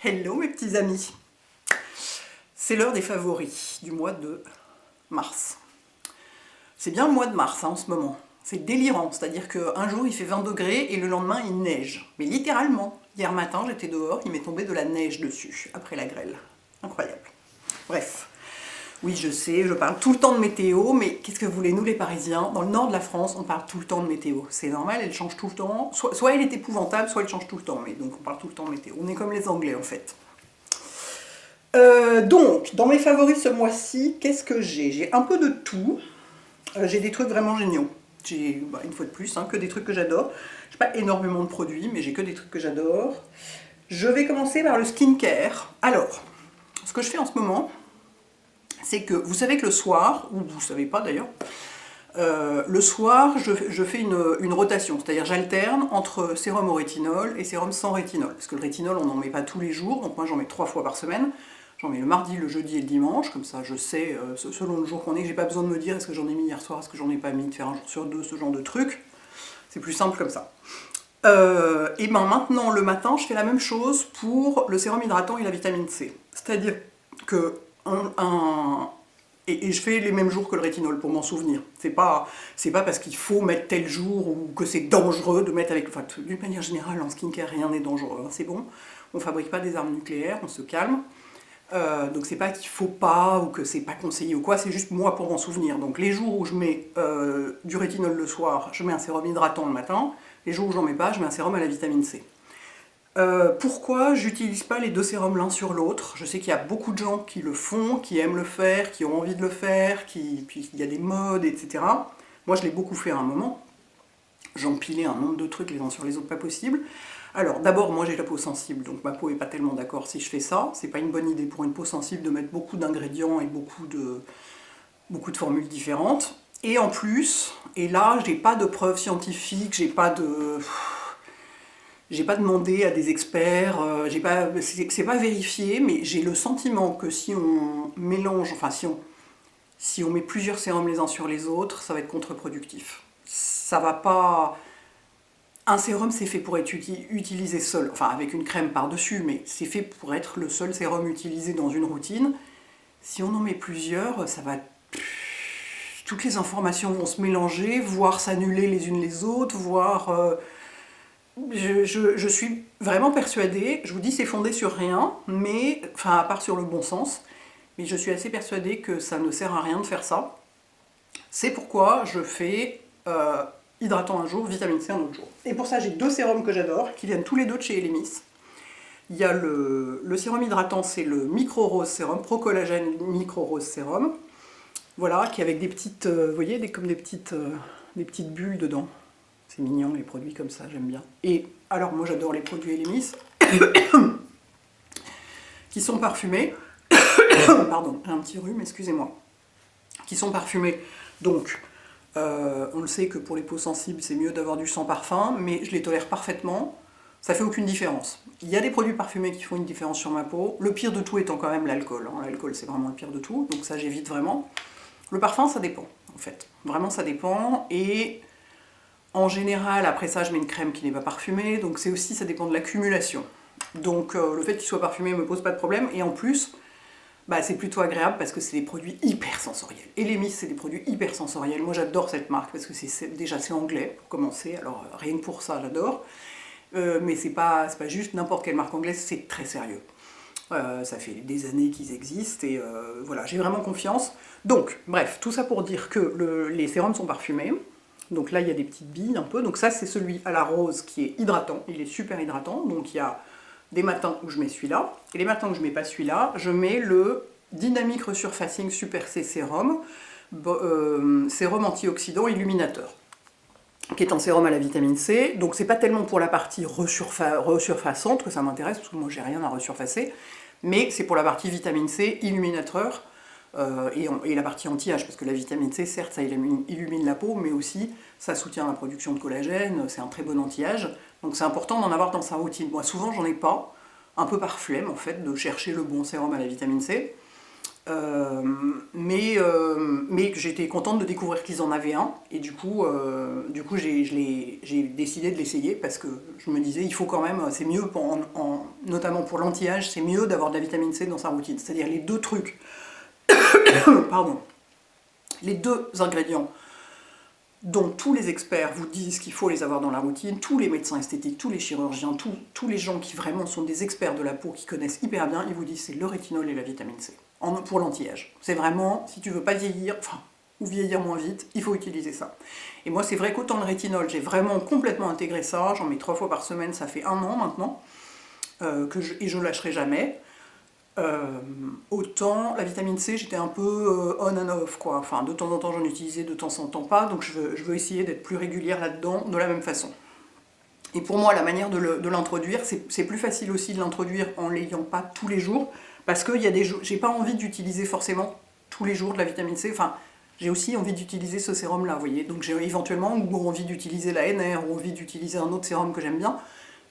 Hello mes petits amis, c'est l'heure des favoris du mois de mars. C'est bien le mois de mars en ce moment, c'est délirant, c'est-à-dire qu'un jour il fait 20 degrés et le lendemain il neige. Mais littéralement, hier matin j'étais dehors, il m'est tombé de la neige dessus, après la grêle. Incroyable. Bref, oui je sais, je parle tout le temps de météo, mais qu'est-ce que vous voulez, nous les Parisiens, dans le nord de la France, on parle tout le temps de météo. C'est normal, elle change tout le temps, soit elle est épouvantable, soit elle change tout le temps, mais donc on parle tout le temps de météo. On est comme les Anglais en fait. Donc, dans mes favoris ce mois-ci, qu'est-ce que j'ai? J'ai un peu de tout. J'ai des trucs vraiment géniaux. J'ai, une fois de plus, que des trucs que j'adore. J'ai pas énormément de produits, mais j'ai que des trucs que j'adore. Je vais commencer par le skincare. Alors, ce que je fais en ce moment, c'est que, vous savez que le soir, ou vous savez pas d'ailleurs, le soir, je fais une rotation, c'est-à-dire j'alterne entre sérum au rétinol et sérum sans rétinol. Parce que le rétinol, on n'en met pas tous les jours, donc moi j'en mets 3 fois par semaine. J'en mets le mardi, le jeudi et le dimanche, comme ça je sais, selon le jour qu'on est, j'ai pas besoin de me dire est-ce que j'en ai mis hier soir, est-ce que j'en ai pas mis, de faire un jour sur deux, ce genre de truc. C'est plus simple comme ça. Et ben maintenant, le matin, je fais la même chose pour le sérum hydratant et la vitamine C. C'est-à-dire que et je fais les mêmes jours que le rétinol pour m'en souvenir. C'est pas parce qu'il faut mettre tel jour ou que c'est dangereux de mettre avec... Enfin, d'une manière générale, en skincare, rien n'est dangereux, c'est bon. On fabrique pas des armes nucléaires, on se calme. Donc c'est pas qu'il faut pas ou que c'est pas conseillé ou quoi, c'est juste moi pour m'en souvenir. Donc les jours où je mets du rétinol le soir, je mets un sérum hydratant le matin. Les jours où j'en mets pas, je mets un sérum à la vitamine C. Pourquoi j'utilise pas les deux sérums l'un sur l'autre? Je sais qu'il y a beaucoup de gens qui le font, qui aiment le faire, qui ont envie de le faire, puis il y a des modes, etc. Moi je l'ai beaucoup fait à un moment. J'empilais un nombre de trucs les uns sur les autres, pas possible. Alors d'abord, moi j'ai la peau sensible, donc ma peau est pas tellement d'accord si je fais ça. C'est pas une bonne idée pour une peau sensible de mettre beaucoup d'ingrédients et beaucoup de formules différentes. Et en plus, et là j'ai pas de preuves scientifiques, j'ai pas demandé à des experts, c'est pas vérifié, mais j'ai le sentiment que si on mélange, enfin si on met plusieurs sérums les uns sur les autres, ça va être contre-productif. Ça va pas... Un sérum, c'est fait pour être utilisé seul, enfin avec une crème par-dessus, mais c'est fait pour être le seul sérum utilisé dans une routine. Si on en met plusieurs, ça va... Toutes les informations vont se mélanger, voire s'annuler les unes les autres, voire... Je suis vraiment persuadée, je vous dis c'est fondé sur rien, mais... Enfin, à part sur le bon sens, mais je suis assez persuadée que ça ne sert à rien de faire ça. C'est pourquoi je fais... hydratant un jour, vitamine C un autre jour. Et pour ça, j'ai deux sérums que j'adore, qui viennent tous les deux de chez Elemis. Il y a le sérum hydratant, c'est le Micro Rose Sérum, Pro Collagène Micro Rose Sérum. Voilà, qui est avec des petites, vous voyez, comme des petites bulles dedans. C'est mignon, les produits comme ça, j'aime bien. Et alors, moi j'adore les produits Elemis, qui sont parfumés. Pardon, j'ai un petit rhume, excusez-moi. Qui sont parfumés, donc... on le sait que pour les peaux sensibles, c'est mieux d'avoir du sans parfum, mais je les tolère parfaitement, ça fait aucune différence. Il y a des produits parfumés qui font une différence sur ma peau, le pire de tout étant quand même l'alcool. L'alcool, c'est vraiment le pire de tout, donc ça j'évite vraiment. Le parfum, ça dépend, en fait. Vraiment, ça dépend, et en général, après ça, je mets une crème qui n'est pas parfumée, donc c'est aussi, ça dépend de l'accumulation. Donc le fait qu'il soit parfumé ne me pose pas de problème, et en plus... c'est plutôt agréable parce que c'est des produits hyper sensoriels. Elemis, c'est des produits hyper sensoriels. Moi, j'adore cette marque parce que déjà c'est anglais, pour commencer. Alors, rien que pour ça, j'adore. Mais c'est pas juste n'importe quelle marque anglaise, c'est très sérieux. Ça fait des années qu'ils existent et voilà, j'ai vraiment confiance. Donc, bref, tout ça pour dire que les sérums sont parfumés. Donc là, il y a des petites billes un peu. Donc ça, c'est celui à la rose qui est hydratant. Il est super hydratant. Donc il y a... des matins où je mets celui-là, et les matins où je mets pas celui-là, je mets le Dynamic Resurfacing Super C Sérum, sérum antioxydant illuminateur, qui est un sérum à la vitamine C, donc c'est pas tellement pour la partie resurfaçante que ça m'intéresse, parce que moi j'ai rien à resurfacer, mais c'est pour la partie vitamine C illuminateur, et la partie anti-âge, parce que la vitamine C, certes, ça illumine la peau, mais aussi ça soutient la production de collagène, c'est un très bon anti-âge, donc c'est important d'en avoir dans sa routine. Moi, souvent, j'en ai pas, un peu par flemme, en fait, de chercher le bon sérum à la vitamine C. Mais j'étais contente de découvrir qu'ils en avaient un, et du coup j'ai décidé de l'essayer parce que je me disais, il faut quand même, c'est mieux, notamment pour l'anti-âge, c'est mieux d'avoir de la vitamine C dans sa routine. C'est-à-dire les deux trucs, pardon, les deux ingrédients dont tous les experts vous disent qu'il faut les avoir dans la routine, tous les médecins esthétiques, tous les chirurgiens, tous les gens qui vraiment sont des experts de la peau, qui connaissent hyper bien, ils vous disent c'est le rétinol et la vitamine C, pour l'anti-âge. C'est vraiment, si tu veux pas vieillir, ou vieillir moins vite, il faut utiliser ça. Et moi c'est vrai qu'autant le rétinol, j'ai vraiment complètement intégré ça, j'en mets 3 fois par semaine, ça fait 1 an maintenant, et je lâcherai jamais. Autant la vitamine C, j'étais un peu on and off, quoi. Enfin, de temps en temps j'en utilisais, de temps en temps pas, donc je veux essayer d'être plus régulière là-dedans, de la même façon. Et pour moi, la manière de l'introduire, c'est plus facile aussi de l'introduire en l'ayant pas tous les jours, parce qu'il y a des jours, j'ai pas envie d'utiliser forcément tous les jours de la vitamine C, enfin, j'ai aussi envie d'utiliser ce sérum-là, vous voyez, donc j'ai éventuellement envie d'utiliser la NR, ou envie d'utiliser un autre sérum que j'aime bien.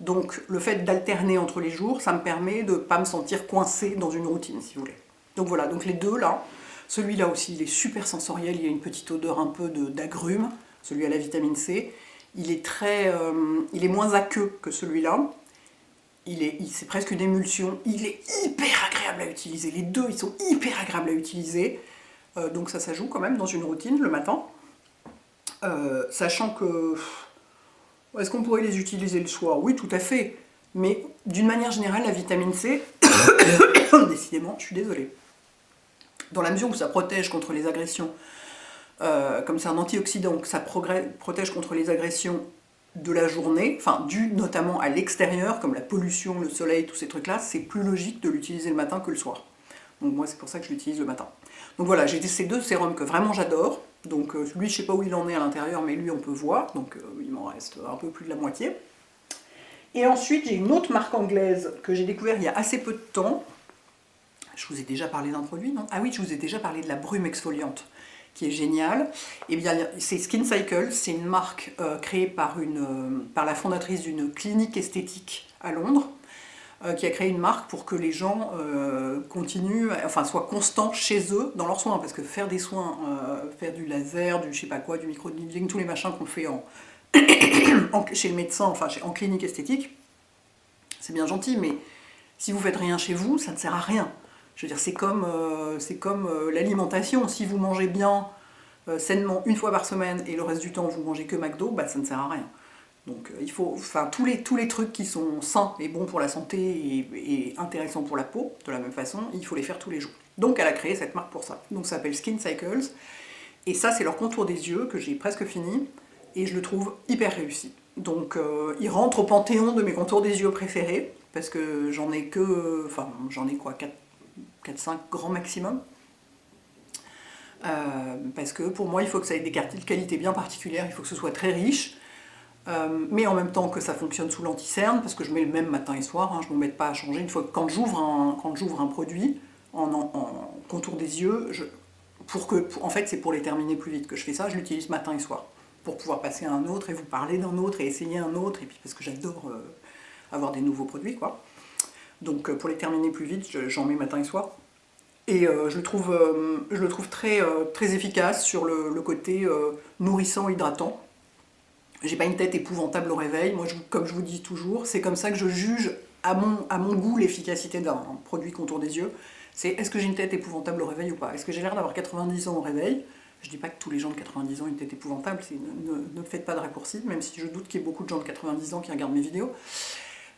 Donc le fait d'alterner entre les jours, ça me permet de ne pas me sentir coincée dans une routine, si vous voulez. Donc voilà, donc les deux là, celui-là aussi, il est super sensoriel, il y a une petite odeur un peu d'agrumes, celui à la vitamine C. Il est moins aqueux que celui-là, c'est presque une émulsion, il est hyper agréable à utiliser, les deux ils sont hyper agréables à utiliser, donc ça joue quand même dans une routine le matin, sachant que... Est-ce qu'on pourrait les utiliser le soir? Oui, tout à fait. Mais d'une manière générale, la vitamine C, décidément, je suis désolée, dans la mesure où ça protège contre les agressions, comme c'est un antioxydant, que ça protège contre les agressions de la journée, enfin dues notamment à l'extérieur, comme la pollution, le soleil, tous ces trucs-là, c'est plus logique de l'utiliser le matin que le soir. Donc moi, c'est pour ça que je l'utilise le matin. Donc voilà, j'ai ces deux sérums que vraiment j'adore. Donc lui, je sais pas où il en est à l'intérieur, mais lui, on peut voir. Donc il m'en reste un peu plus de la moitié. Et ensuite, j'ai une autre marque anglaise que j'ai découvert il y a assez peu de temps. Je vous ai déjà parlé d'un produit, non? Ah oui, je vous ai déjà parlé de la brume exfoliante, qui est géniale. Et bien, c'est Skin Cycle, c'est une marque créée par la fondatrice d'une clinique esthétique à Londres, qui a créé une marque pour que les gens continuent, enfin soient constants chez eux dans leurs soins, parce que faire des soins, faire du laser, du je sais pas quoi, du micro-needling, tous les machins qu'on fait chez le médecin, enfin en clinique esthétique, c'est bien gentil, mais si vous faites rien chez vous, ça ne sert à rien. Je veux dire, c'est comme l'alimentation, si vous mangez bien, sainement, une fois par semaine, et le reste du temps vous mangez que McDo, bah ça ne sert à rien. Donc il faut, enfin tous les trucs qui sont sains et bons pour la santé et intéressants pour la peau, de la même façon, il faut les faire tous les jours. Donc elle a créé cette marque pour ça. Donc ça s'appelle Skin Cycles. Et ça c'est leur contour des yeux que j'ai presque fini et je le trouve hyper réussi. Donc il rentre au panthéon de mes contours des yeux préférés parce que j'en ai que, enfin j'en ai quoi, 4-5 grands maximum. Parce que pour moi il faut que ça ait des qualités bien particulières, il faut que ce soit très riche. Mais en même temps que ça fonctionne sous l'anti-cerne, parce que je mets le même matin et soir, hein, je ne m'embête pas à changer. Une fois que quand j'ouvre un produit en contour des yeux, en fait c'est pour les terminer plus vite que je fais ça, je l'utilise matin et soir, pour pouvoir passer à un autre et vous parler d'un autre et essayer un autre, et puis parce que j'adore avoir des nouveaux produits, quoi. Donc pour les terminer plus vite, j'en mets matin et soir. Et je le trouve très, très efficace sur le côté nourrissant, hydratant. J'ai pas une tête épouvantable au réveil, moi comme je vous dis toujours, c'est comme ça que je juge à mon goût l'efficacité d'un produit contour des yeux. C'est est-ce que j'ai une tête épouvantable au réveil ou pas? Est-ce que j'ai l'air d'avoir 90 ans au réveil? Je dis pas que tous les gens de 90 ans ont une tête épouvantable, ne faites pas de raccourcis, même si je doute qu'il y ait beaucoup de gens de 90 ans qui regardent mes vidéos.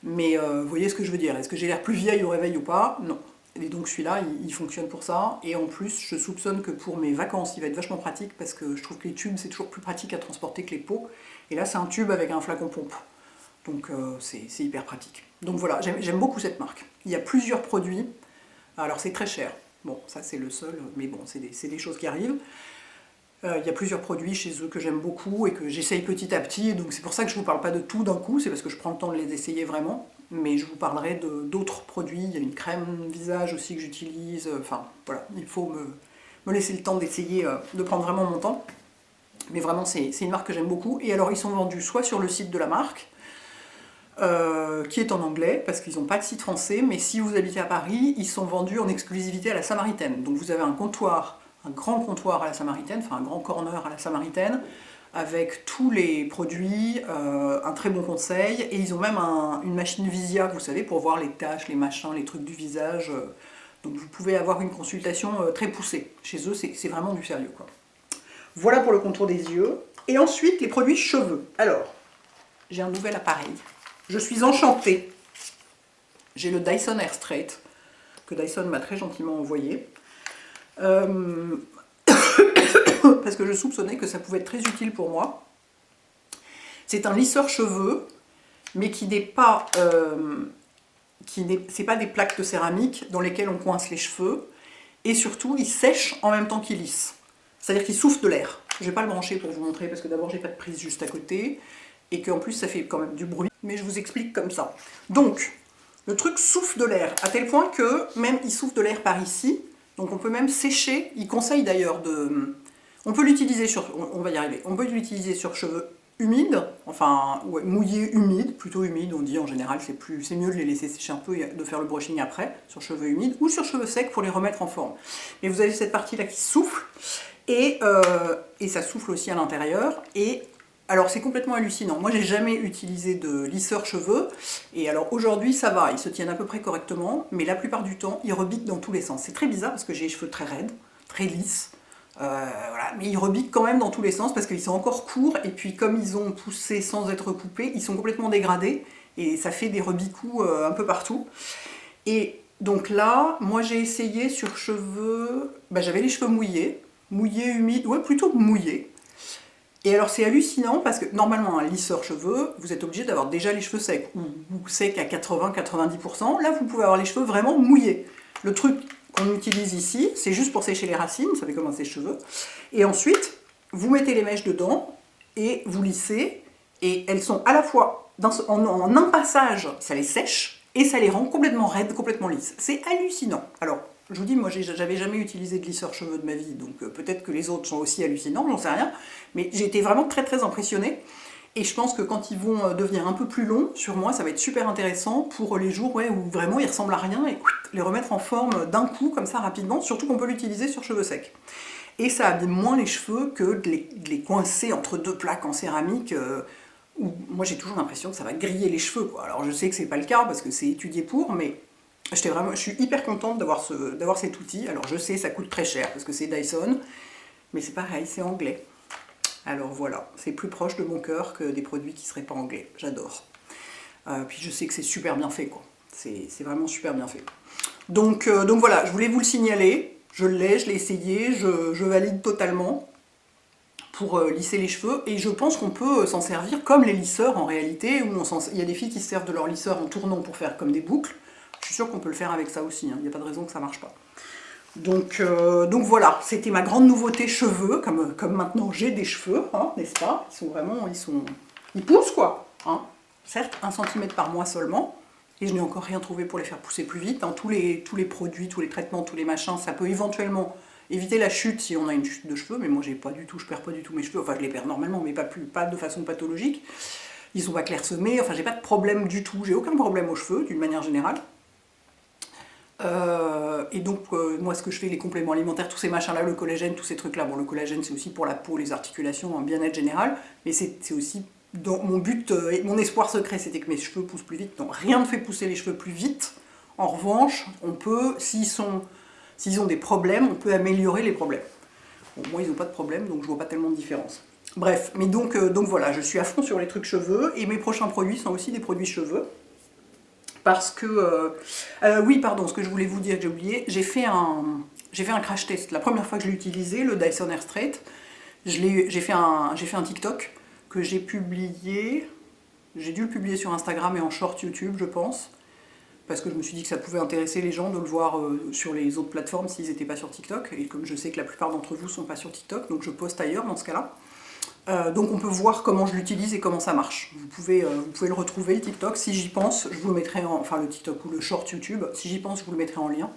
Mais vous voyez ce que je veux dire, est-ce que j'ai l'air plus vieille au réveil ou pas? Non. Et donc celui-là, il fonctionne pour ça, et en plus, je soupçonne que pour mes vacances, il va être vachement pratique, parce que je trouve que les tubes, c'est toujours plus pratique à transporter que les pots, et là, c'est un tube avec un flacon pompe, donc c'est hyper pratique. Donc voilà, j'aime beaucoup cette marque. Il y a plusieurs produits, alors c'est très cher, bon, ça c'est le seul, mais bon, c'est des choses qui arrivent. Il y a plusieurs produits chez eux que j'aime beaucoup, et que j'essaye petit à petit, donc c'est pour ça que je ne vous parle pas de tout d'un coup, c'est parce que je prends le temps de les essayer vraiment. Mais je vous parlerai d'autres produits, il y a une crème visage aussi que j'utilise, enfin voilà, il faut me laisser le temps d'essayer, de prendre vraiment mon temps. Mais vraiment c'est une marque que j'aime beaucoup, et alors ils sont vendus soit sur le site de la marque, qui est en anglais, parce qu'ils n'ont pas de site français, mais si vous habitez à Paris, ils sont vendus en exclusivité à la Samaritaine. Donc vous avez un comptoir, un grand comptoir à la Samaritaine, enfin un grand corner à la Samaritaine, avec tous les produits, un très bon conseil, et ils ont même une machine Visia, vous savez, pour voir les taches, les machins, les trucs du visage, donc vous pouvez avoir une consultation très poussée. Chez eux, c'est vraiment du sérieux, quoi. Voilà pour le contour des yeux. Et ensuite, les produits cheveux. Alors, j'ai un nouvel appareil. Je suis enchantée. J'ai le Dyson Airstraight, que Dyson m'a très gentiment envoyé. Parce que je soupçonnais que ça pouvait être très utile pour moi. C'est un lisseur cheveux, mais qui n'est pas... c'est pas des plaques de céramique dans lesquelles on coince les cheveux. Et surtout, il sèche en même temps qu'il lisse. C'est-à-dire qu'il souffle de l'air. Je ne vais pas le brancher pour vous montrer, parce que d'abord, j'ai pas de prise juste à côté. Et qu'en plus, ça fait quand même du bruit. Mais je vous explique comme ça. Donc, le truc souffle de l'air, à tel point que même il souffle de l'air par ici. Donc on peut même sécher. Il conseille d'ailleurs de... On peut l'utiliser sur... On va y arriver. On peut l'utiliser sur cheveux humides, enfin ouais, mouillés, humides, plutôt humides, on dit en général, c'est mieux de les laisser sécher un peu et de faire le brushing après, sur cheveux humides, ou sur cheveux secs pour les remettre en forme. Mais vous avez cette partie-là qui souffle, et ça souffle aussi à l'intérieur, et alors c'est complètement hallucinant. Moi j'ai jamais utilisé de lisseur cheveux, et alors aujourd'hui ça va, ils se tiennent à peu près correctement, mais la plupart du temps ils rebiquent dans tous les sens. C'est très bizarre parce que j'ai les cheveux très raides, très lisses, voilà. Mais ils rebiquent quand même dans tous les sens parce qu'ils sont encore courts, et puis comme ils ont poussé sans être coupés, ils sont complètement dégradés, et ça fait des rebicous un peu partout. Et donc là, moi j'ai essayé sur cheveux, j'avais les cheveux mouillés, humides, ouais plutôt mouillés. Et alors c'est hallucinant parce que normalement un lisseur cheveux, vous êtes obligé d'avoir déjà les cheveux secs, ou secs à 80-90%, là vous pouvez avoir les cheveux vraiment mouillés. Le truc qu'on utilise ici, c'est juste pour sécher les racines, vous savez comment c'est les cheveux, et ensuite vous mettez les mèches dedans et vous lissez, et elles sont à la fois en un passage, ça les sèche, et ça les rend complètement raides, complètement lisses. C'est hallucinant. Alors, je vous dis, moi j'avais jamais utilisé de lisseur cheveux de ma vie, donc peut-être que les autres sont aussi hallucinants, j'en sais rien, mais j'ai été vraiment très très impressionnée. Et je pense que quand ils vont devenir un peu plus longs, sur moi, ça va être super intéressant pour les jours où vraiment ils ressemblent à rien, et les remettre en forme d'un coup, comme ça, rapidement, surtout qu'on peut l'utiliser sur cheveux secs. Et ça abîme moins les cheveux que de les coincer entre deux plaques en céramique, où moi j'ai toujours l'impression que ça va griller les cheveux, quoi. Alors je sais que c'est pas le cas, parce que c'est étudié pour, mais je suis hyper contente d'avoir cet outil. Alors je sais, ça coûte très cher, parce que c'est Dyson, mais c'est pareil, c'est anglais. Alors voilà, c'est plus proche de mon cœur que des produits qui ne seraient pas anglais. J'adore. Puis je sais que c'est super bien fait, quoi. C'est vraiment super bien fait. Donc voilà, je voulais vous le signaler. Je l'ai essayé, je valide totalement pour lisser les cheveux. Et je pense qu'on peut s'en servir comme les lisseurs en réalité. Il y a des filles qui se servent de leur lisseur en tournant pour faire comme des boucles. Je suis sûre qu'on peut le faire avec ça aussi, hein. Il n'y a pas de raison que ça ne marche pas. Donc voilà, c'était ma grande nouveauté cheveux, comme maintenant j'ai des cheveux, hein, n'est-ce pas? Ils poussent quoi, hein. Certes, 1 cm par mois seulement, et je n'ai encore rien trouvé pour les faire pousser plus vite, hein. Tous les produits, tous les traitements, tous les machins, ça peut éventuellement éviter la chute si on a une chute de cheveux, mais moi je perds pas du tout mes cheveux, enfin je les perds normalement, mais pas de façon pathologique. Ils sont pas clairsemés, enfin j'ai pas de problème du tout, j'ai aucun problème aux cheveux d'une manière générale. Et donc moi ce que je fais, les compléments alimentaires, tous ces machins là, le collagène, tous ces trucs là, bon le collagène c'est aussi pour la peau, les articulations, un bien-être général, mais c'est aussi dans mon but, mon espoir secret c'était que mes cheveux poussent plus vite. Donc rien ne fait pousser les cheveux plus vite. En revanche, on peut, s'ils ont des problèmes, on peut améliorer les problèmes. Bon, moi ils n'ont pas de problème, donc je vois pas tellement de différence. Bref, mais donc voilà, je suis à fond sur les trucs cheveux, et mes prochains produits sont aussi des produits cheveux. Parce que, oui pardon, ce que je voulais vous dire, j'ai oublié, j'ai fait un crash test. La première fois que je l'ai utilisé, le Dyson Airstraight, j'ai fait un TikTok que j'ai publié, j'ai dû le publier sur Instagram et en short YouTube je pense, parce que je me suis dit que ça pouvait intéresser les gens de le voir sur les autres plateformes s'ils n'étaient pas sur TikTok, et comme je sais que la plupart d'entre vous ne sont pas sur TikTok, donc je poste ailleurs dans ce cas-là. Donc on peut voir comment je l'utilise et comment ça marche. Vous pouvez le retrouver, le TikTok, si j'y pense, je vous le mettrai enfin le TikTok ou le short YouTube, si j'y pense, je vous le mettrai en lien,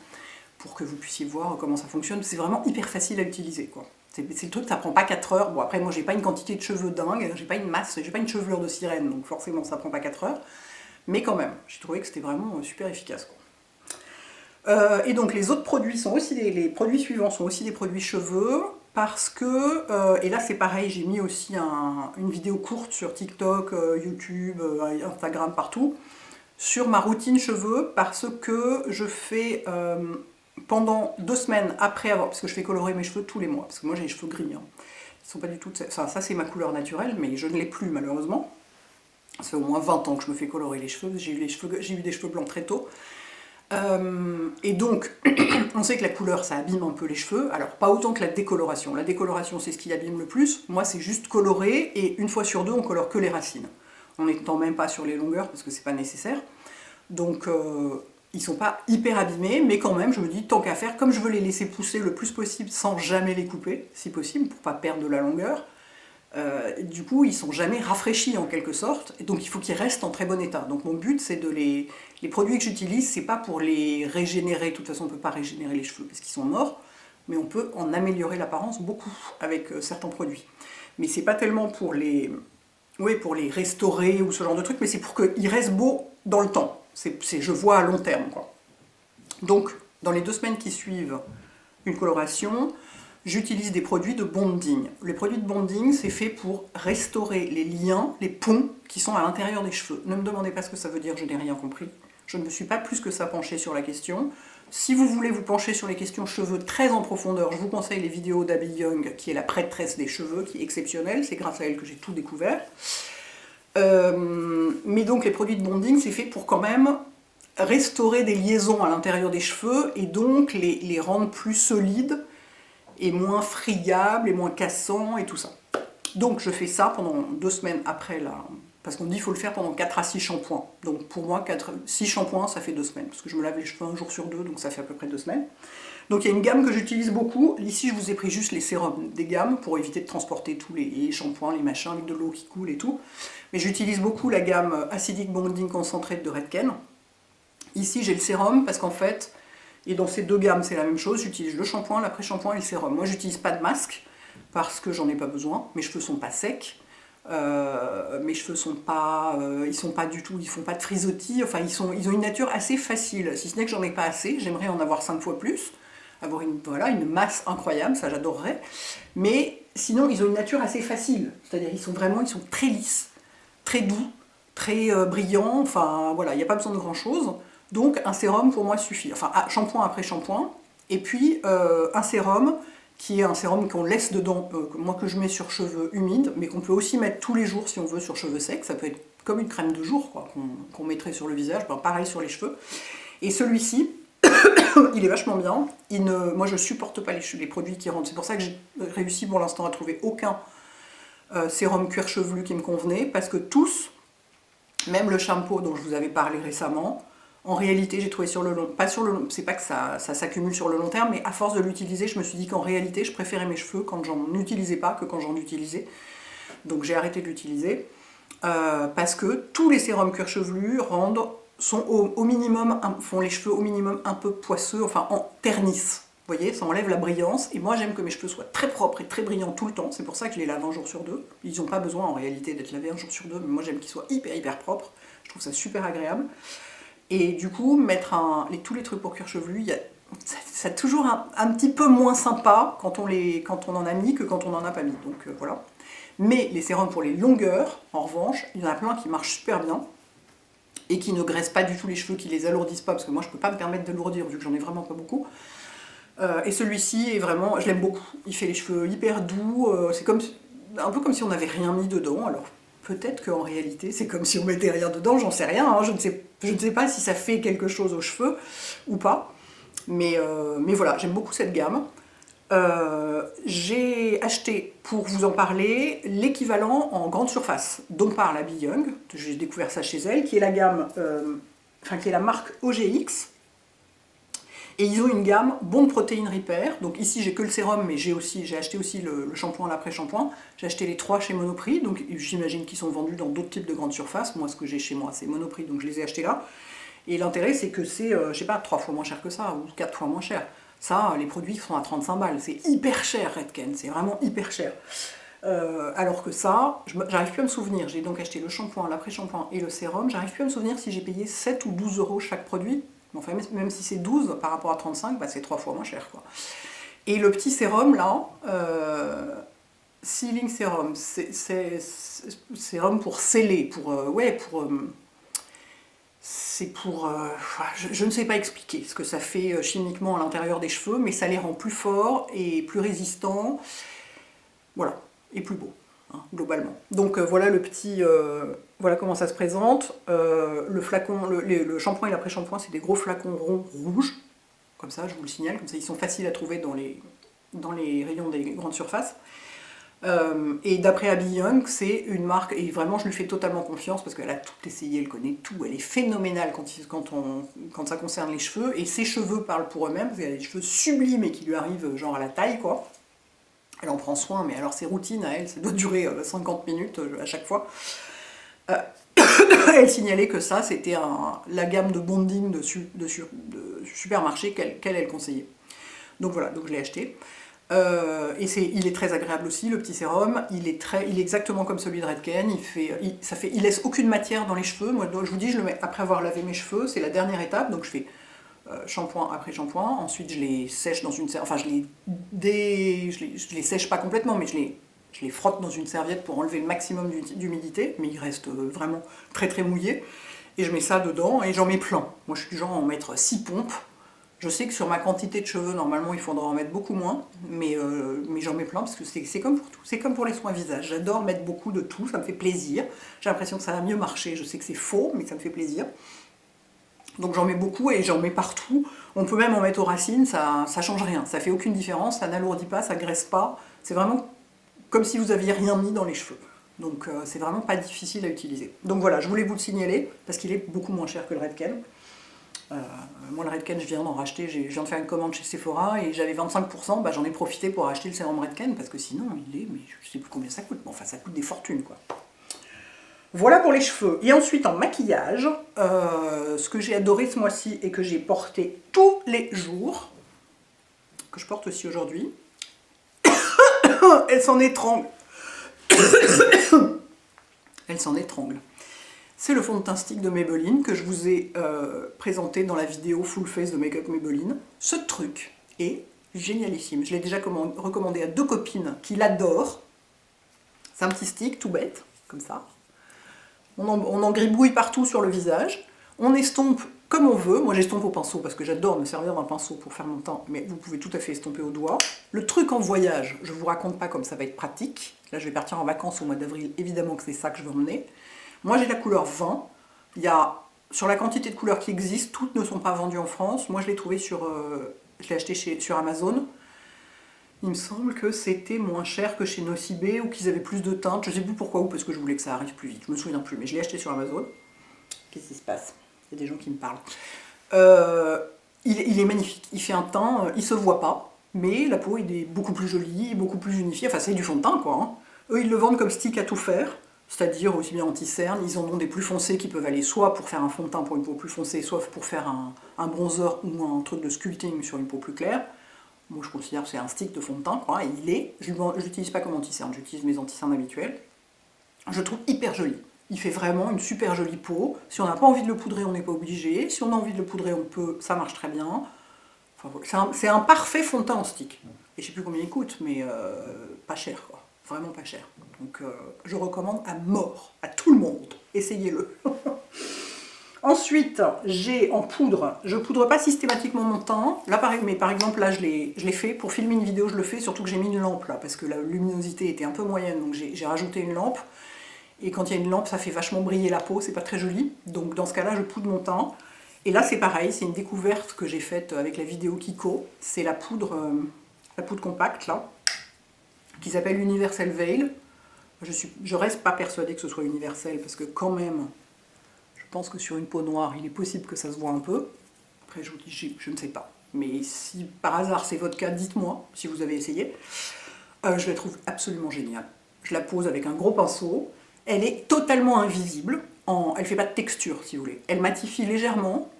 pour que vous puissiez voir comment ça fonctionne. C'est vraiment hyper facile à utiliser, quoi. C'est le truc, ça prend pas 4 heures. Bon après moi j'ai pas une quantité de cheveux dingue, j'ai pas une masse, j'ai pas une chevelure de sirène, donc forcément ça prend pas 4 heures. mais quand même, j'ai trouvé que c'était vraiment super efficace, quoi. Et donc les autres produits sont aussi les produits suivants sont aussi des produits cheveux parce que, et là c'est pareil, j'ai mis aussi une vidéo courte sur TikTok, YouTube, Instagram, partout, sur ma routine cheveux parce que je fais pendant 2 semaines après avoir, parce que je fais colorer mes cheveux tous les mois, parce que moi j'ai les cheveux gris, hein. Ils sont pas du tout, ça c'est ma couleur naturelle, mais je ne l'ai plus malheureusement. Ça fait au moins 20 ans que je me fais colorer les cheveux, j'ai eu des cheveux blancs très tôt. Et donc, on sait que la couleur, ça abîme un peu les cheveux, alors pas autant que la décoloration. La décoloration, c'est ce qui abîme le plus. Moi, c'est juste colorer, et une fois sur deux, on colore que les racines. On n'étend même pas sur les longueurs, parce que c'est pas nécessaire. Donc, ils sont pas hyper abîmés, mais quand même, je me dis, tant qu'à faire, comme je veux les laisser pousser le plus possible, sans jamais les couper, si possible, pour pas perdre de la longueur, du coup, ils sont jamais rafraîchis en quelque sorte, et donc il faut qu'ils restent en très bon état. Donc mon but, c'est de les produits que j'utilise, c'est pas pour les régénérer, de toute façon on peut pas régénérer les cheveux parce qu'ils sont morts, mais on peut en améliorer l'apparence beaucoup avec certains produits. Mais c'est pas tellement pour les restaurer ou ce genre de truc, mais c'est pour qu'ils restent beaux dans le temps. Je vois à long terme, quoi. Donc, dans les 2 semaines qui suivent une coloration, j'utilise des produits de bonding. Les produits de bonding, c'est fait pour restaurer les liens, les ponts qui sont à l'intérieur des cheveux. Ne me demandez pas ce que ça veut dire, je n'ai rien compris. Je ne me suis pas plus que ça penchée sur la question. Si vous voulez vous pencher sur les questions cheveux très en profondeur, je vous conseille les vidéos d'Abby Young, qui est la prêtresse des cheveux, qui est exceptionnelle. C'est grâce à elle que j'ai tout découvert. Mais donc les produits de bonding, c'est fait pour quand même restaurer des liaisons à l'intérieur des cheveux et donc les rendre plus solides et moins friable, et moins cassant, et tout ça. Donc je fais ça pendant 2 semaines après, parce qu'on dit qu'il faut le faire pendant 4 à 6 shampoings. Donc pour moi, 6 shampoings, ça fait 2 semaines, parce que je me lave les cheveux un jour sur 2, donc ça fait à peu près 2 semaines. Donc il y a une gamme que j'utilise beaucoup. Ici, je vous ai pris juste les sérums des gammes, pour éviter de transporter tous les shampoings, les machins, avec de l'eau qui coule et tout. Mais j'utilise beaucoup la gamme Acidic Bonding Concentrate de Redken. Ici, j'ai le sérum, parce qu'en fait, et dans ces 2 gammes, c'est la même chose, j'utilise le shampoing, l'après-shampoing et le sérum. Moi, j'utilise pas de masque, parce que j'en ai pas besoin, mes cheveux sont pas secs, mes cheveux sont pas, ils sont pas du tout, ils font pas de frisottis, enfin ils ont une nature assez facile, si ce n'est que j'en ai pas assez, j'aimerais en avoir 5 fois plus, avoir une masse incroyable, ça j'adorerais, mais sinon ils ont une nature assez facile, c'est-à-dire ils sont très lisses, très doux, très brillants, enfin voilà, il n'y a pas besoin de grand chose. Donc un sérum pour moi suffit, enfin shampoing après shampoing, et puis un sérum qui est un sérum qu'on laisse dedans, moi que je mets sur cheveux humides, mais qu'on peut aussi mettre tous les jours si on veut sur cheveux secs, ça peut être comme une crème de jour quoi, qu'on mettrait sur le visage, ben, pareil sur les cheveux. Et celui-ci, il est vachement bien, moi je supporte pas les produits qui rentrent, c'est pour ça que j'ai réussi pour l'instant à trouver aucun sérum cuir chevelu qui me convenait, parce que tous, même le shampoo dont je vous avais parlé récemment, en réalité, j'ai trouvé sur le long, pas sur le long, c'est pas que ça s'accumule sur le long terme, mais à force de l'utiliser, je me suis dit qu'en réalité, je préférais mes cheveux quand j'en utilisais pas que quand j'en utilisais. Donc j'ai arrêté de l'utiliser, parce que tous les sérums cuir chevelu sont au minimum, font les cheveux au minimum un peu poisseux, enfin ternissent. Vous voyez, ça enlève la brillance, et moi j'aime que mes cheveux soient très propres et très brillants tout le temps, c'est pour ça que je les lave un jour sur 2. Ils n'ont pas besoin en réalité d'être lavés un jour sur 2, mais moi j'aime qu'ils soient hyper propres, je trouve ça super agréable. Et du coup, mettre tous les trucs pour cuir chevelu, c'est toujours un petit peu moins sympa quand on en a mis que quand on n'en a pas mis, donc voilà. Mais les sérums pour les longueurs, en revanche, il y en a plein qui marchent super bien, et qui ne graissent pas du tout les cheveux, qui les alourdissent pas, parce que moi je peux pas me permettre de lourdir vu que j'en ai vraiment pas beaucoup. Et celui-ci est vraiment, je l'aime beaucoup, il fait les cheveux hyper doux, c'est un peu comme si on n'avait rien mis dedans, alors peut-être qu'en réalité c'est comme si on mettait rien dedans, j'en sais rien, hein, je ne sais pas si ça fait quelque chose aux cheveux ou pas, mais voilà, j'aime beaucoup cette gamme. J'ai acheté, pour vous en parler, l'équivalent en grande surface dont parle Abby Young, j'ai découvert ça chez elle, qui est la gamme, qui est la marque OGX. Et ils ont une gamme Bond Protein Repair, donc ici j'ai que le sérum, mais j'ai acheté aussi le shampoing, l'après-shampoing. J'ai acheté les 3 chez Monoprix, donc j'imagine qu'ils sont vendus dans d'autres types de grandes surfaces. Moi, ce que j'ai chez moi, c'est Monoprix, donc je les ai achetés là. Et l'intérêt, c'est que c'est, je sais pas, 3 fois moins cher que ça, ou 4 fois moins cher. Ça, les produits sont à 35 balles, c'est hyper cher Redken, c'est vraiment hyper cher. Alors que ça, j'arrive plus à me souvenir. J'ai donc acheté le shampoing, l'après-shampoing et le sérum. J'arrive plus à me souvenir si j'ai payé 7 ou 12 euros chaque produit. Enfin, même si c'est 12 par rapport à 35, bah, c'est 3 fois moins cher, quoi. Et le petit sérum, là, Sealing Serum, c'est sérum pour sceller, c'est pour... je ne sais pas expliquer ce que ça fait chimiquement à l'intérieur des cheveux, mais ça les rend plus forts et plus résistants. Voilà, et plus beau, hein, globalement. Donc voilà le petit... voilà comment ça se présente. Le flacon, le shampoing et l'après-shampoing, c'est des gros flacons ronds rouges. Comme ça, je vous le signale, comme ça ils sont faciles à trouver dans les rayons des grandes surfaces. Et d'après Abby Young, c'est une marque, et vraiment je lui fais totalement confiance parce qu'elle a tout essayé, elle connaît tout, elle est phénoménale quand ça concerne les cheveux, et ses cheveux parlent pour eux-mêmes, parce qu'elle a des cheveux sublimes et qui lui arrivent genre à la taille, quoi. Elle en prend soin, mais alors ses routines à elle, ça doit durer 50 minutes à chaque fois. Elle signalait que ça, c'était la gamme de bonding de supermarché qu'elle conseillait. Donc voilà, donc je l'ai acheté. Il est très agréable aussi, le petit sérum. Il est exactement comme celui de Redken. Il laisse aucune matière dans les cheveux. Moi, je vous dis, je le mets après avoir lavé mes cheveux. C'est la dernière étape. Donc je fais shampoing après shampoing. Ensuite, je les sèche dans une serviette. Enfin, je les sèche pas complètement, mais je les frotte dans une serviette pour enlever le maximum d'humidité. Mais il reste vraiment très très mouillé. Et je mets ça dedans et j'en mets plein. Moi, je suis du genre à en mettre 6 pompes. Je sais que sur ma quantité de cheveux, normalement, il faudra en mettre beaucoup moins, mais j'en mets plein parce que c'est comme pour tout. C'est comme pour les soins visage. J'adore mettre beaucoup de tout, ça me fait plaisir. J'ai l'impression que ça va mieux marcher. Je sais que c'est faux, mais ça me fait plaisir. Donc j'en mets beaucoup et j'en mets partout. On peut même en mettre aux racines, ça change rien. Ça fait aucune différence, ça n'alourdit pas, ça graisse pas. C'est vraiment comme si vous aviez rien mis dans les cheveux. Donc c'est vraiment pas difficile à utiliser. Donc voilà, je voulais vous le signaler parce qu'il est beaucoup moins cher que le Redken. Moi, le Redken, je viens d'en racheter, je viens de faire une commande chez Sephora et j'avais 25%, bah, j'en ai profité pour acheter le sérum Redken parce que sinon, mais je sais plus combien ça coûte, mais enfin, ça coûte des fortunes, quoi. Voilà pour les cheveux. Et ensuite, en maquillage, ce que j'ai adoré ce mois-ci et que j'ai porté tous les jours, que je porte aussi aujourd'hui, elle s'en étrangle. Elle s'en étrangle. C'est le fond de teint stick de Maybelline que je vous ai présenté dans la vidéo Full Face de Make Up Maybelline. Ce truc est génialissime. Je l'ai déjà recommandé à 2 copines qui l'adorent. C'est un petit stick tout bête, comme ça. On en gribouille partout sur le visage. On estompe comme on veut. Moi j'estompe au pinceau parce que j'adore me servir d'un pinceau pour faire mon teint, mais vous pouvez tout à fait estomper au doigt. Le truc en voyage, je vous raconte pas comme ça va être pratique. Là je vais partir en vacances au mois d'avril, évidemment que c'est ça que je veux emmener. Moi j'ai la couleur 20, sur la quantité de couleurs qui existent, toutes ne sont pas vendues en France. Moi je l'ai trouvé je l'ai acheté sur Amazon. Il me semble que c'était moins cher que chez Nocibé ou qu'ils avaient plus de teintes. Je sais plus pourquoi ou parce que je voulais que ça arrive plus vite. Je me souviens plus, mais je l'ai acheté sur Amazon. Qu'est-ce qui se passe? Il y a des gens qui me parlent. Il est magnifique. Il fait un teint, il se voit pas, mais la peau il est beaucoup plus jolie, beaucoup plus unifiée. Enfin c'est du fond de teint quoi. Hein. Eux ils le vendent comme stick à tout faire. C'est-à-dire aussi bien anti-cerne, ils en ont des plus foncés qui peuvent aller soit pour faire un fond de teint pour une peau plus foncée, soit pour faire un bronzer ou un truc de sculpting sur une peau plus claire. Moi je considère que c'est un stick de fond de teint, quoi, et je l'utilise pas comme anti-cerne, j'utilise mes anti-cernes habituels. Je le trouve hyper joli. Il fait vraiment une super jolie peau. Si on n'a pas envie de le poudrer, on n'est pas obligé. Si on a envie de le poudrer, on peut, ça marche très bien. Enfin, voilà. C'est un parfait fond de teint en stick. Et je sais plus combien il coûte, mais pas cher, quoi. Vraiment pas cher. Donc je recommande à mort, à tout le monde. Essayez-le. Ensuite, j'ai en poudre, je poudre pas systématiquement mon teint, là, mais par exemple là je l'ai fait, pour filmer une vidéo je le fais, surtout que j'ai mis une lampe là, parce que la luminosité était un peu moyenne, donc j'ai rajouté une lampe, et quand il y a une lampe ça fait vachement briller la peau, c'est pas très joli, donc dans ce cas là je poudre mon teint, et là c'est pareil, c'est une découverte que j'ai faite avec la vidéo Kiko, c'est la poudre compacte là, qui s'appelle Universal Veil. Je reste pas persuadée que ce soit universel, parce que quand même, je pense que sur une peau noire, il est possible que ça se voit un peu. Après, je vous dis, je ne sais pas. Mais si par hasard c'est votre cas, dites-moi, si vous avez essayé. Je la trouve absolument géniale. Je la pose avec un gros pinceau. Elle est totalement invisible. Elle ne fait pas de texture, si vous voulez. Elle matifie légèrement,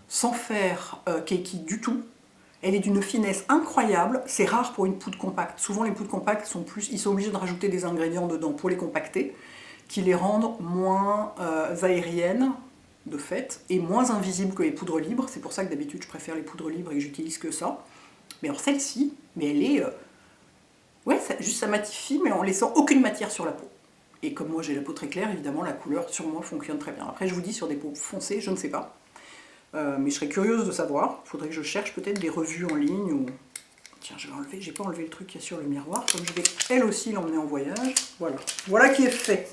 sans faire cakey du tout. Elle est d'une finesse incroyable, c'est rare pour une poudre compacte. Souvent les poudres compactes ils sont obligés de rajouter des ingrédients dedans pour les compacter, qui les rendent moins aériennes, de fait, et moins invisibles que les poudres libres. C'est pour ça que d'habitude je préfère les poudres libres et que j'utilise que ça. Mais alors celle-ci, mais elle est... ouais, juste ça matifie, mais en laissant aucune matière sur la peau. Et comme moi j'ai la peau très claire, évidemment la couleur sur moi fonctionne très bien. Après je vous dis, sur des peaux foncées, je ne sais pas. Mais je serais curieuse de savoir. Il faudrait que je cherche peut-être des revues en ligne ou... Tiens, j'ai pas enlevé le truc qu'il y a sur le miroir, comme je vais elle aussi l'emmener en voyage. Voilà, voilà qui est fait.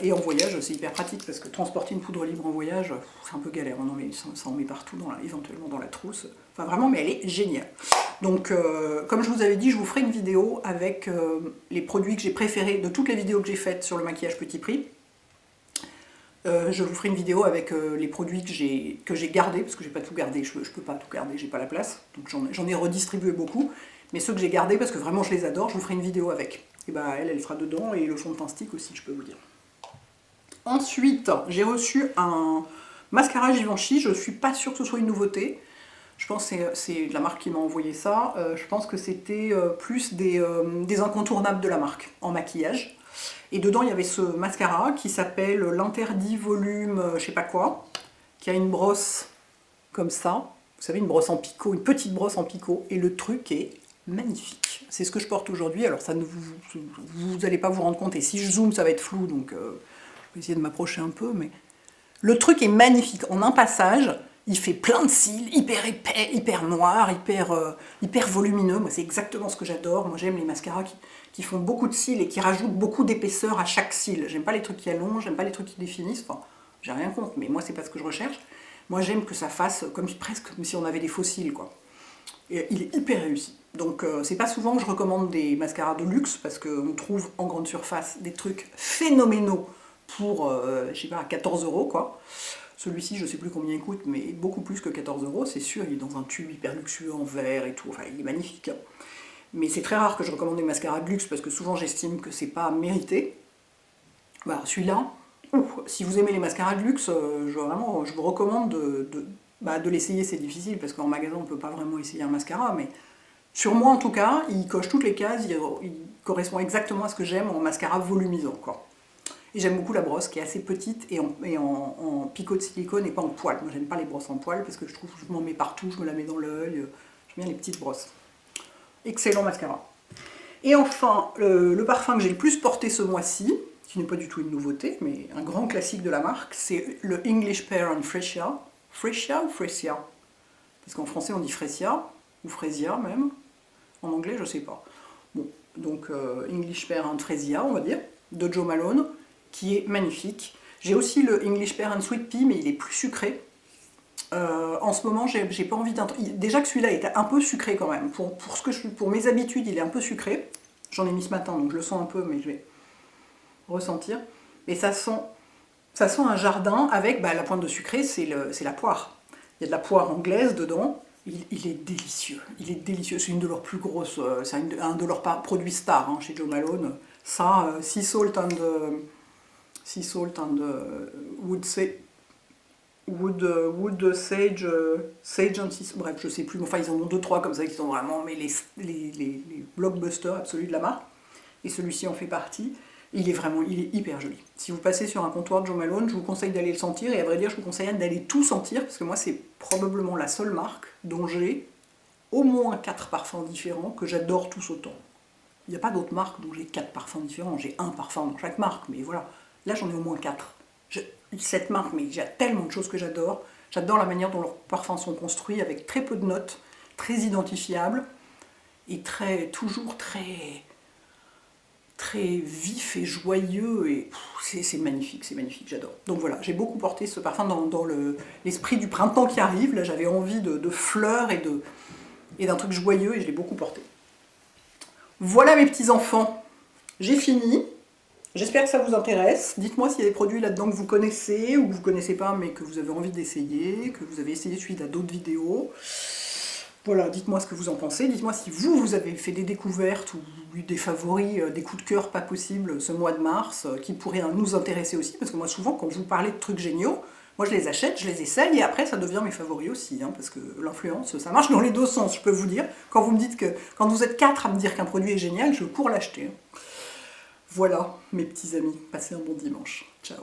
Et en voyage, c'est hyper pratique parce que transporter une poudre libre en voyage, c'est un peu galère. Ça en met partout, éventuellement dans la trousse. Enfin vraiment, mais elle est géniale. Donc, comme je vous avais dit, je vous ferai une vidéo avec les produits que j'ai préférés de toutes les vidéos que j'ai faites sur le maquillage petit prix. Je vous ferai une vidéo avec les produits que j'ai gardés, parce que j'ai pas tout gardé, je peux pas tout garder, j'ai pas la place. Donc j'en ai redistribué beaucoup. Mais ceux que j'ai gardés, parce que vraiment je les adore, je vous ferai une vidéo avec. Et bah elle sera dedans, et le fond de teint stick aussi, je peux vous dire. Ensuite, j'ai reçu un mascara Givenchy, je suis pas sûre que ce soit une nouveauté. Je pense que c'est la marque qui m'a envoyé ça. Je pense que c'était plus des incontournables de la marque, en maquillage. Et dedans, il y avait ce mascara qui s'appelle l'Interdit Volume, je sais pas quoi, qui a une brosse comme ça. Vous savez, une brosse en picot, une petite brosse en picot. Et le truc est magnifique. C'est ce que je porte aujourd'hui. Alors, ça ne vous allez pas vous rendre compte. Et si je zoome, ça va être flou. Donc, je vais essayer de m'approcher un peu. Mais le truc est magnifique. En un passage, il fait plein de cils, hyper épais, hyper noirs, hyper volumineux. Moi, c'est exactement ce que j'adore. Moi, j'aime les mascaras qui font beaucoup de cils et qui rajoutent beaucoup d'épaisseur à chaque cil. J'aime pas les trucs qui allongent, j'aime pas les trucs qui définissent. Enfin, j'ai rien contre, mais moi, c'est pas ce que je recherche. Moi, j'aime que ça fasse presque comme si on avait des faux cils, quoi. Et il est hyper réussi. Donc, c'est pas souvent que je recommande des mascaras de luxe, parce qu'on trouve en grande surface des trucs phénoménaux pour, je sais pas, 14 €, quoi. Celui-ci, je ne sais plus combien il coûte, mais beaucoup plus que 14 €, c'est sûr. Il est dans un tube hyper luxueux en verre et tout. Enfin, il est magnifique. Mais c'est très rare que je recommande des mascaras de luxe parce que souvent j'estime que c'est pas mérité. Bah, celui-là, si vous aimez les mascaras de luxe, je vous recommande de l'essayer. C'est difficile parce qu'en magasin on ne peut pas vraiment essayer un mascara, mais sur moi en tout cas, il coche toutes les cases. Il correspond exactement à ce que j'aime en mascara volumisant, quoi. Et j'aime beaucoup la brosse qui est assez petite et en picot de silicone et pas en poil. Moi j'aime pas les brosses en poil parce que je trouve que je m'en mets partout, je me la mets dans l'œil. J'aime bien les petites brosses. Excellent mascara. Et enfin, le parfum que j'ai le plus porté ce mois-ci, qui n'est pas du tout une nouveauté, mais un grand classique de la marque, c'est le English Pear and Fresia. Fresia ou Fresia? Parce qu'en français on dit Fresia, ou Fresia même. En anglais je sais pas. Bon, donc English Pear and Fresia, on va dire, de Jo Malone, qui est magnifique. J'ai aussi le English Pear and Sweet Pea, mais il est plus sucré. En ce moment, j'ai pas envie d'un... Déjà que celui-là était un peu sucré quand même. Pour mes habitudes, il est un peu sucré. J'en ai mis ce matin, donc je le sens un peu, mais je vais ressentir. Et ça sent un jardin avec la pointe de sucré, c'est la poire. Il y a de la poire anglaise dedans. Il est délicieux. Il est délicieux. C'est une de leurs plus grosses... c'est un de leurs produits stars, hein, chez Jo Malone. Ça, Sea Salt and Wood Sage, Sage and Sea, bref, je sais plus, enfin ils en ont 2-3 comme ça qui sont vraiment les blockbusters absolus de la marque. Et celui-ci en fait partie. Il est hyper joli. Si vous passez sur un comptoir de Jo Malone, je vous conseille d'aller le sentir, et à vrai dire, je vous conseille d'aller tout sentir, parce que moi c'est probablement la seule marque dont j'ai au moins 4 parfums différents que j'adore tous autant. Il n'y a pas d'autres marques dont j'ai 4 parfums différents, j'ai un parfum dans chaque marque, mais voilà. Là, j'en ai au moins 4. Cette marque, mais il y a tellement de choses que j'adore. J'adore la manière dont leurs parfums sont construits, avec très peu de notes, très identifiables, et toujours très vif et joyeux, et c'est magnifique, j'adore. Donc voilà, j'ai beaucoup porté ce parfum dans l'esprit du printemps qui arrive. Là, j'avais envie de fleurs et d'un truc joyeux, et je l'ai beaucoup porté. Voilà mes petits enfants, j'ai fini. J'espère que ça vous intéresse. Dites-moi s'il y a des produits là-dedans que vous connaissez ou que vous ne connaissez pas mais que vous avez envie d'essayer, que vous avez essayé suite à d'autres vidéos. Voilà, dites-moi ce que vous en pensez. Dites-moi si vous avez fait des découvertes ou eu des favoris, des coups de cœur pas possibles ce mois de mars, qui pourraient nous intéresser aussi. Parce que moi, souvent, quand je vous parlais de trucs géniaux, Moi je les achète, je les essaye et après ça devient mes favoris aussi, hein, parce que l'influence ça marche dans les deux sens, je peux vous dire. Quand vous me dites que, quand vous êtes 4 à me dire qu'un produit est génial, je cours l'acheter. Voilà mes petits amis, passez un bon dimanche. Ciao.